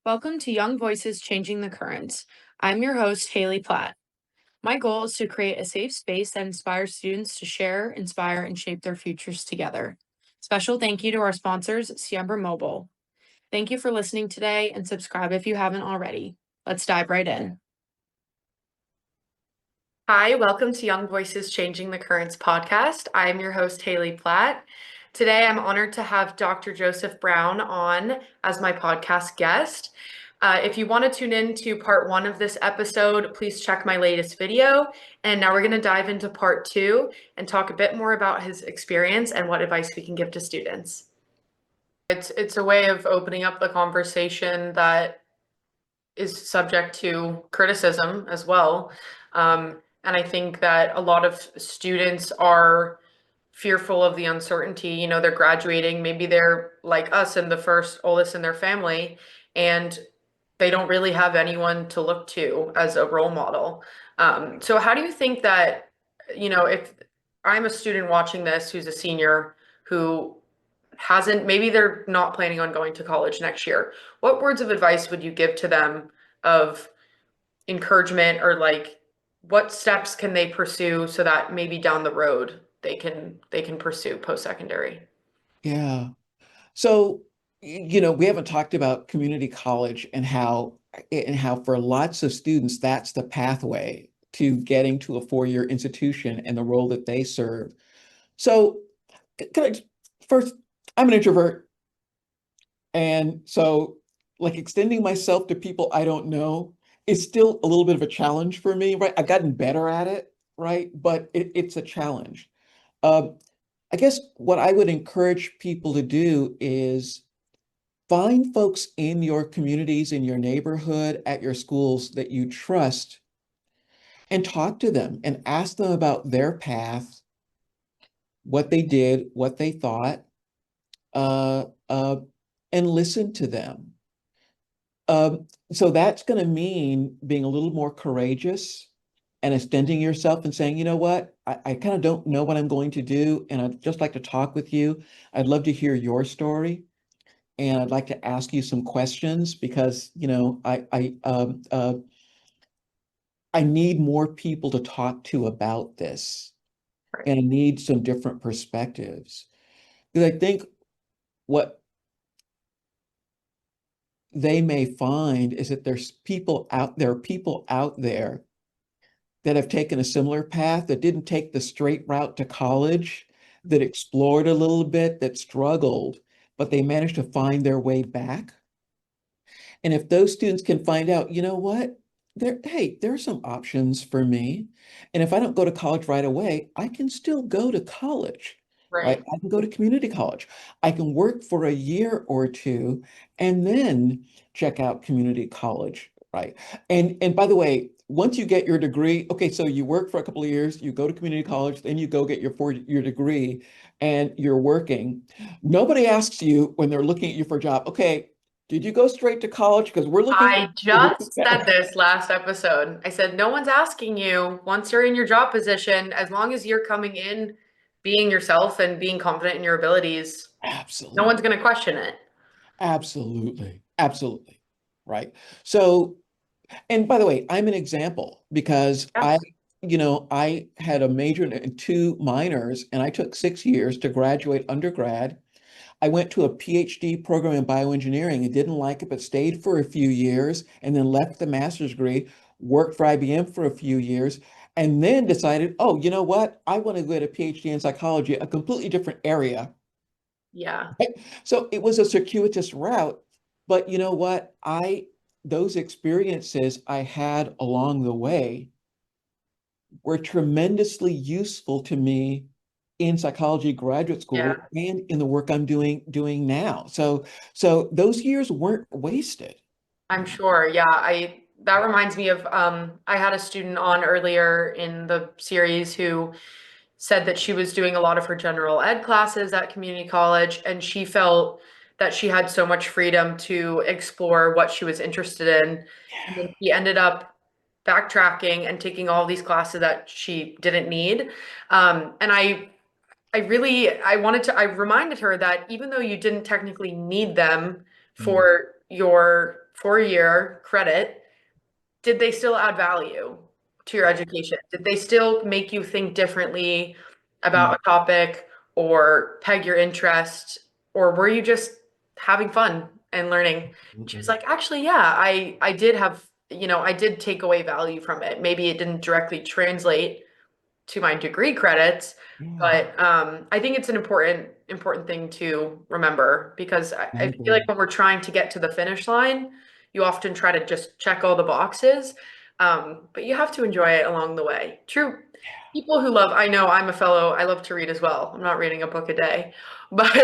Welcome to Young Voices Changing the Currents. I'm your host, Haley Platt. My goal is to create a safe space that inspires students to share, inspire, and shape their futures together. Special thank you to our sponsors, Siembra Mobile. Thank you for listening today and subscribe if you haven't already. Let's dive right in. Hi, welcome to Young Voices Changing the Currents podcast. I'm your host, Haley Platt. Today, I'm honored to have Dr. Joseph Brown on as my podcast guest. If you want to tune in to part one of this episode, please check my latest video. And now we're going to dive into part two and talk a bit more about his experience and what advice we can give to students. It's a way of opening up the conversation that is subject to criticism as well. And I think that a lot of students are fearful of the uncertainty. You know, they're graduating, maybe they're like us and the first oldest in their family, and they don't really have anyone to look to as a role model. So how do you think that, if I'm a student watching this who's a senior who hasn't, maybe they're not planning on going to college next year, what words of advice would you give to them of encouragement, or like what steps can they pursue so that maybe down the road they can pursue post-secondary? Yeah. So, we haven't talked about community college and how for lots of students, that's the pathway to getting to a four-year institution and the role that they serve. So, can I first, I'm an introvert. And so like extending myself to people I don't know is still a little bit of a challenge for me, right? I've gotten better at it, right? But it's a challenge. Um, I guess what I would encourage people to do is find folks in your communities, in your neighborhood, at your schools that you trust and talk to them and ask them about their path, what they did, what they thought, uh, uh, and listen to them. So that's going to mean being a little more courageous and extending yourself and saying, you know what, I kind of don't know what I'm going to do, and I'd just like to talk with you. I'd love to hear your story, and I'd like to ask you some questions because, I need more people to talk to about this, Right. and I need some different perspectives. Because I think what they may find is that there are people out there that have taken a similar path, that didn't take the straight route to college, that explored a little bit, that struggled, but they managed to find their way back. And if those students can find out, you know what, there are some options for me. And if I don't go to college right away, I can still go to college, right? Right. I can go to community college. I can work for a year or two and then check out community college, right? And by the way, once you get your degree, okay, so you work for a couple of years, you go to community college, then you go get your four-year degree and you're working. Nobody asks you when they're looking at you for a job, okay, did you go straight to college? Because we're looking for I people who just can. said this last episode. I said, no one's asking you once you're in your job position, as long as you're coming in being yourself and being confident in your abilities, no Absolutely. one's going to question it. Absolutely. Absolutely. Right. So, and by the way, I'm an example because Yes. I had a major and two minors, and I took 6 years to graduate undergrad. I went to a PhD program in bioengineering and didn't like it, but stayed for a few years and then left the master's degree, worked for IBM for a few years, and then decided, oh, you know what? I want to get a PhD in psychology, a completely different area. Yeah. Right? So it was a circuitous route, but you know what? Those experiences I had along the way were tremendously useful to me in psychology graduate Yeah. school and in the work I'm doing now. So those years weren't wasted. I'm sure. Yeah. That reminds me of, I had a student on earlier in the series who said that she was doing a lot of her general ed classes at community college, and she felt that she had so much freedom to explore what she was interested in. And then Yeah. she ended up backtracking and taking all these classes that she didn't need. And I reminded her that even though you didn't technically need them Mm, for your 4-year credit, did they still add value to your education? Did they still make you think differently about a topic or peg your interest? Or were you just having fun and learning? She was Mhm. like, actually, yeah, I did have, I did take away value from it. Maybe it didn't directly translate to my degree credits, Yeah, but I think it's an important thing to remember because I I feel like agree. when we're trying to get to the finish line, you often try to just check all the boxes, but you have to enjoy it along the way. True. People who love, I know I'm a fellow, I love to read as well. I'm not reading a book a day, but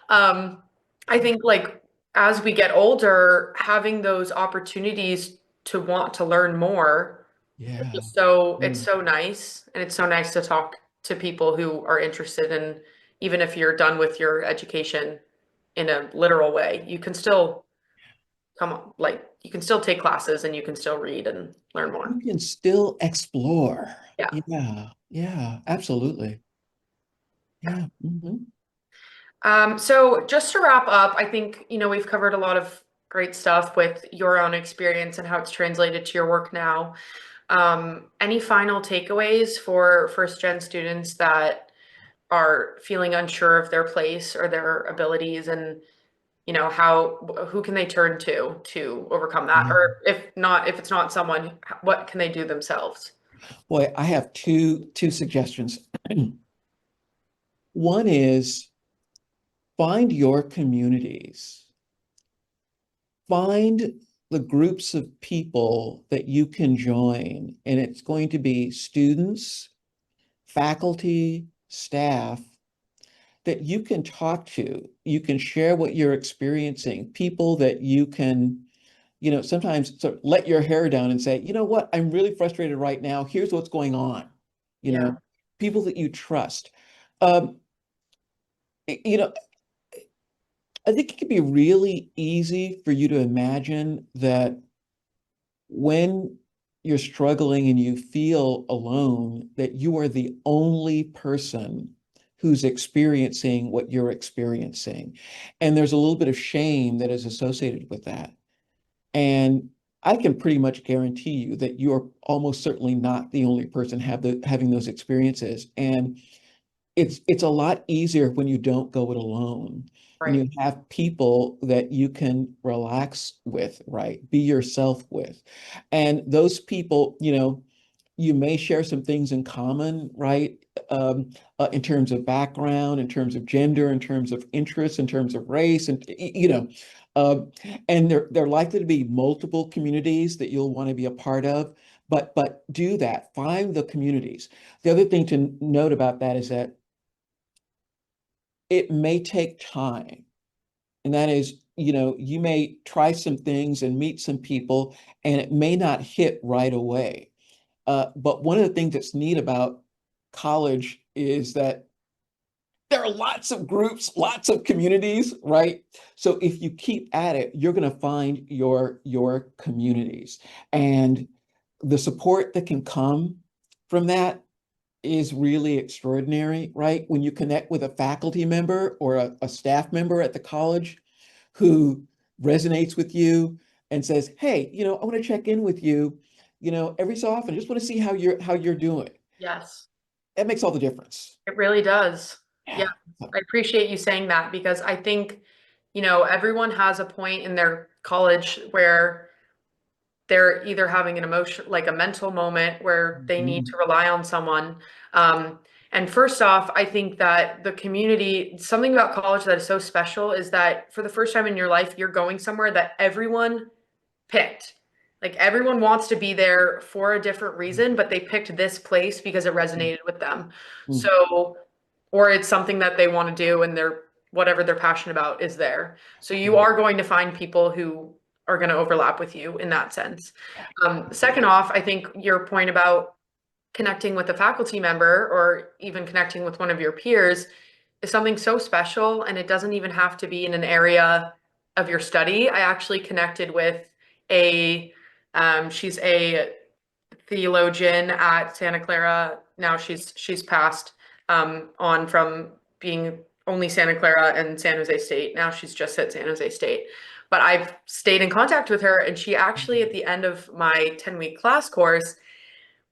I think like as we get older, having those opportunities to want to learn more Yeah. it's Mm. so nice, and it's so nice to talk to people who are interested in, even if you're done with your education in a literal way, you can still come on, like you can still take classes and you can still read and learn more. You can still explore. Yeah. Yeah, yeah, absolutely. Yeah. So just to wrap up, I think, we've covered a lot of great stuff with your own experience and how it's translated to your work now. Any final takeaways for first gen students that are feeling unsure of their place or their abilities and who can they turn to overcome that, Yeah. or if it's not someone, what can they do themselves? Boy, I have two suggestions. One is find your communities. Find the groups of people that you can join, and it's going to be students, faculty, staff that you can talk to. You can share what you're experiencing, people that you can, sometimes sort of let your hair down and say, you know what, I'm really frustrated right now. Here's what's going on. You Yeah, know, people that you trust. Um, you know, I think it can be really easy for you to imagine that when you're struggling and you feel alone, that you are the only person who's experiencing what you're experiencing. And there's a little bit of shame that is associated with that. And I can pretty much guarantee you that you're almost certainly not the only person having those experiences. And it's a lot easier when you don't go it alone, when right. you have people that you can relax with, right? Be yourself with. And those people, you may share some things in common, right? In terms of background, in terms of gender, in terms of interests, in terms of race, and uh, and there likely to be multiple communities that you'll want to be a part of. But do that. Find the communities. The other thing to note about that is that it may take time. And that is, you may try some things and meet some people, and it may not hit right away. But one of the things that's neat about college is that there are lots of groups, lots of communities, right? So if you keep at it, you're going to find your communities, and the support that can come from that is really extraordinary, right? When you connect with a faculty member or a staff member at the college who resonates with you and says, "Hey, I want to check in with you, every so often. I just want to see how you're doing." Yes, That makes all the difference. it really does. Yeah, Yeah. I appreciate you saying that because I think, everyone has a point in their college where they're either having an emotion, like a mental moment where they need Mhm. to rely on someone. Um, and first off, I think that the community, something about college that is so special is that for the first time in your life, you're going somewhere that everyone picked. Like everyone wants to be there for a different reason, but they picked this place because it resonated with them. Mhm. So, or it's something that they want to do and whatever they're passionate about is there. So you Yeah. are going to find people who are going to overlap with you in that sense. Yeah. Second off, I think your point about connecting with a faculty member or even connecting with one of your peers is something so special. And it doesn't even have to be in an area of your study. I actually connected with she's a theologian at Santa Clara. Now she's passed on from being only Santa Clara and San Jose State. Now she's just at San Jose State. but I've stayed in contact with her, and she actually at the end of my 10-week class course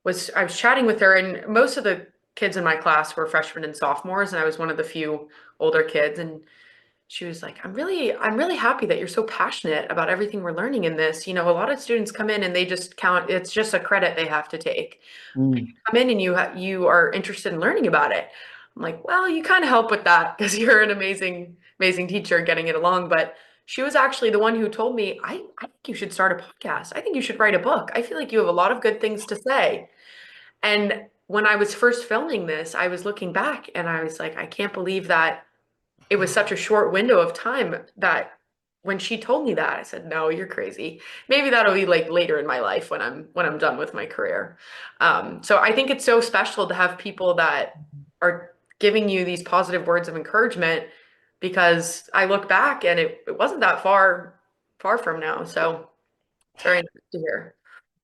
I was chatting with her, and most of the kids in my class were freshmen and sophomores, and I was one of the few older kids. And she was like, I'm really happy that you're so passionate about everything we're learning in this. A lot of students come in and they just count, it's just a credit they have to take. Mm. Come in and you are interested in learning about it. I'm like, well, you kind of help with that because you're an amazing, amazing teacher and getting it along. But she was actually the one who told me, I think you should start a podcast. I think you should write a book. I feel like you have a lot of good things to say. And when I was first filming this, I was looking back and I was like, I can't believe that it was such a short window of time that when she told me that, I said, no, you're crazy. Maybe that'll be like later in my life when I'm done with my career. So I think it's so special to have people that are giving you these positive words of encouragement, because I look back and it wasn't that far from now. So it's very nice to hear.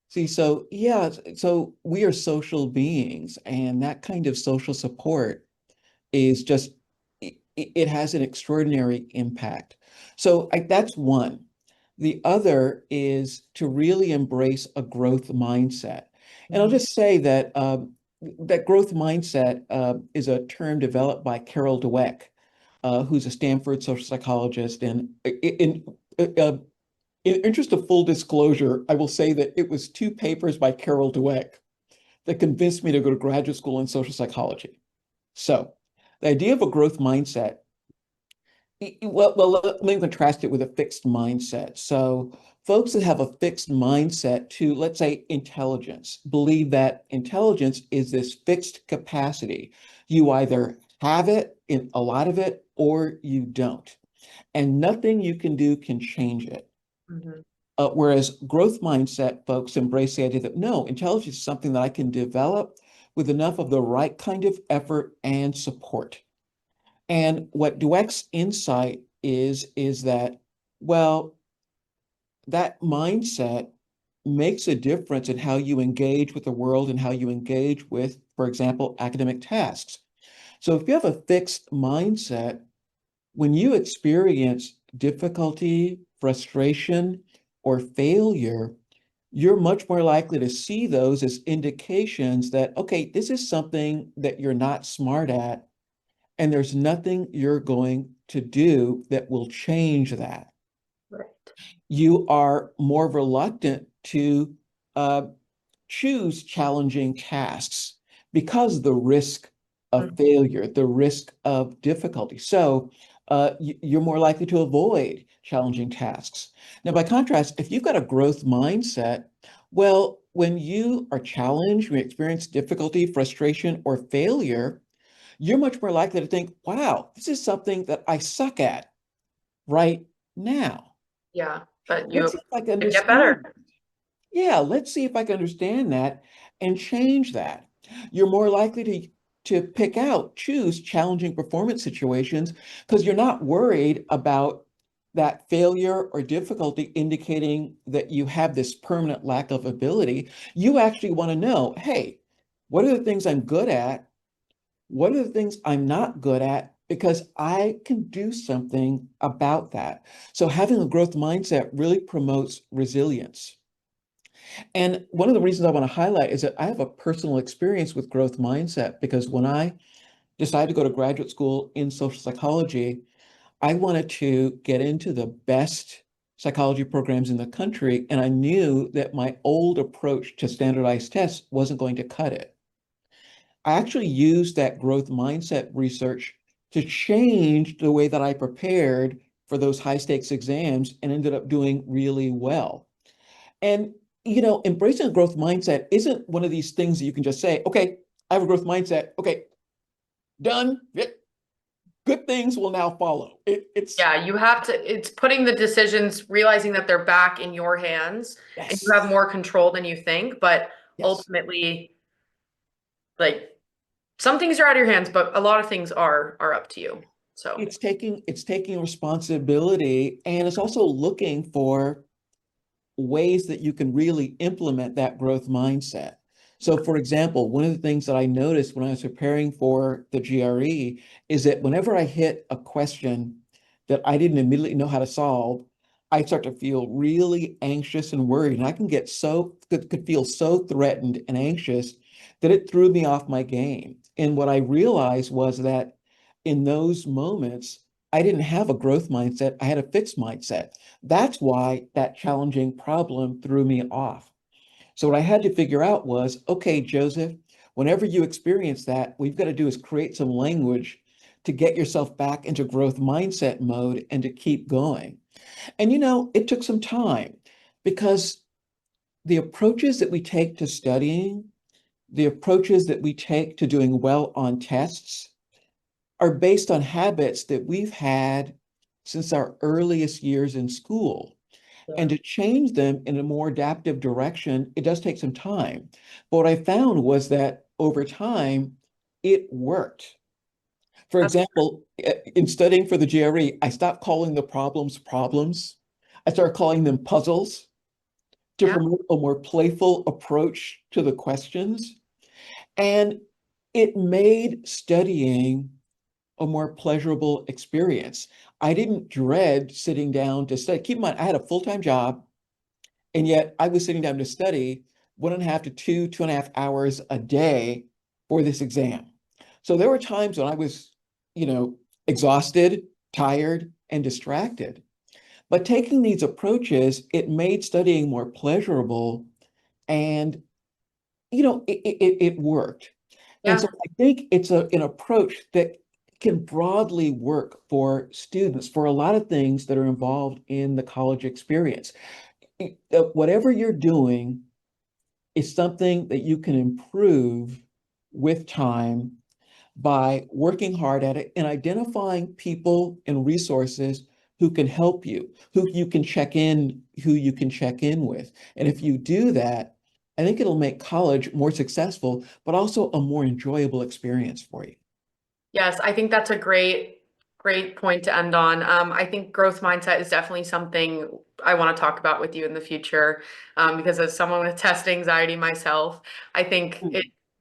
See, so yeah, so we are social beings, and that kind of social support is just it has an extraordinary impact. So that's one. The other is to really embrace a growth mindset. And I'll Mhm. just say that that growth mindset is a term developed by Carol Dweck, who's a Stanford social psychologist. And in interest of full disclosure, I will say that it was two papers by Carol Dweck that convinced me to go to graduate school in social psychology. So the idea of a growth mindset, well, let me contrast it with a fixed mindset. So folks that have a fixed mindset to, let's say, intelligence, believe that intelligence is this fixed capacity. You either have it in a lot of it or you don't, and nothing you can do can change it. Mhm. Whereas growth mindset folks embrace the idea that no, intelligence is something that I can develop with enough of the right kind of effort and support. And what Dweck's insight is that, well, that mindset makes a difference in how you engage with the world and how you engage with, for example, academic tasks. So if you have a fixed mindset, when you experience difficulty, frustration, or failure, you're much more likely to see those as indications that, okay, this is something that you're not smart at, and there's nothing you're going to do that will change that. Right. You are more reluctant to uh, choose challenging tasks because the risk of Mhm. failure, the risk of difficulty. So you're more likely to avoid challenging tasks. Now, by contrast, if you've got a growth mindset, well, when you are challenged, when you experience difficulty, frustration, or failure, you're much more likely to think, wow, this is something that I suck at right now. Yeah, but Let's you see if I can could get better. understand. Yeah, let's see if I can understand that and change that. You're more likely to choose challenging performance situations because you're not worried about that failure or difficulty indicating that you have this permanent lack of ability. You actually want to know, hey, what are the things I'm good at? What are the things I'm not good at? Because I can do something about that. So having a growth mindset really promotes resilience. And one of the reasons I want to highlight is that I have a personal experience with growth mindset because when I decided to go to graduate school in social psychology, I wanted to get into the best psychology programs in the country. And I knew that my old approach to standardized tests wasn't going to cut it. I actually used that growth mindset research to change the way that I prepared for those high stakes exams and ended up doing really well. And, embracing a growth mindset isn't one of these things that you can just say, okay, I have a growth mindset. Okay, done. Yeah, good things will now follow. It's, Yeah, you have to, it's putting the decisions, realizing that they're back in your hands and you have yes, more control than you think, but yes. ultimately, like some things are out of your hands, but a lot of things are up to you. So, It's taking responsibility, and it's also looking for ways that you can really implement that growth mindset. So, for example, one of the things that I noticed when I was preparing for the GRE is that whenever I hit a question that I didn't immediately know how to solve, I start to feel really anxious and worried. And I can get could feel so threatened and anxious that it threw me off my game. And what I realized was that in those moments, I didn't have a growth mindset. I had a fixed mindset. That's why that challenging problem threw me off. So what I had to figure out was, okay, Joseph, whenever you experience that, what you've got to do is create some language to get yourself back into growth mindset mode and to keep going. And it took some time because the approaches that we take to studying, the approaches that we take to doing well on tests are based on habits that we've had since our earliest years in school. And Yeah. to change them in a more adaptive direction, it does take some time. But what I found was that over time, it worked. For That's example, in studying for the GRE, I stopped calling the problems problems. I started calling them puzzles to yeah. promote a more playful approach to the questions. And it made studying a more pleasurable experience. I didn't dread sitting down to study. Keep in mind, I had a full-time job, and yet I was sitting down to study 1.5 to 2.5 hours a day for this exam. So there were times when I was, you know, exhausted, tired, and distracted. But taking these approaches, it made studying more pleasurable and, it worked. And Yeah. so I think it's an approach that can broadly work for students for a lot of things that are involved in the college experience. Whatever you're doing is something that you can improve with time by working hard at it and identifying people and resources who can help you, who you can check in with. And if you do that, I think it'll make college more successful, but also a more enjoyable experience for you. Yes, I think that's a great point to end on. I think growth mindset is definitely something I want to talk about with you in the future. Because as someone with test anxiety myself, I think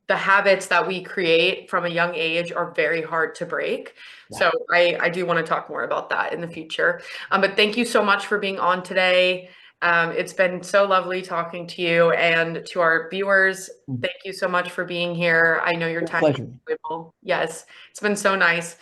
the habits that we create from a young age are very hard to break. Yeah. So I do want to talk more about that in the future. But thank you so much for being on today. It's been so lovely talking to you and to our viewers. Thank you so much for being here. I know your A time is pleasure. valuable. Yes. It's been so nice.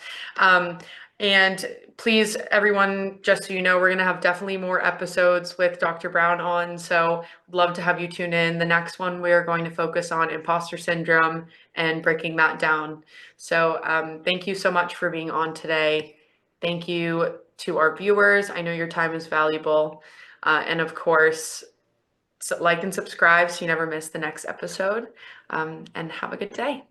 And please, everyone, just so you know, we're going to have definitely more episodes with Dr. Brown on. So I'd love to have you tune in. The next one, we are going to focus on imposter syndrome and breaking that down. So thank you so much for being on today. Thank you to our viewers. I know your time is valuable. And of course, like and subscribe so you never miss the next episode. And have a good day.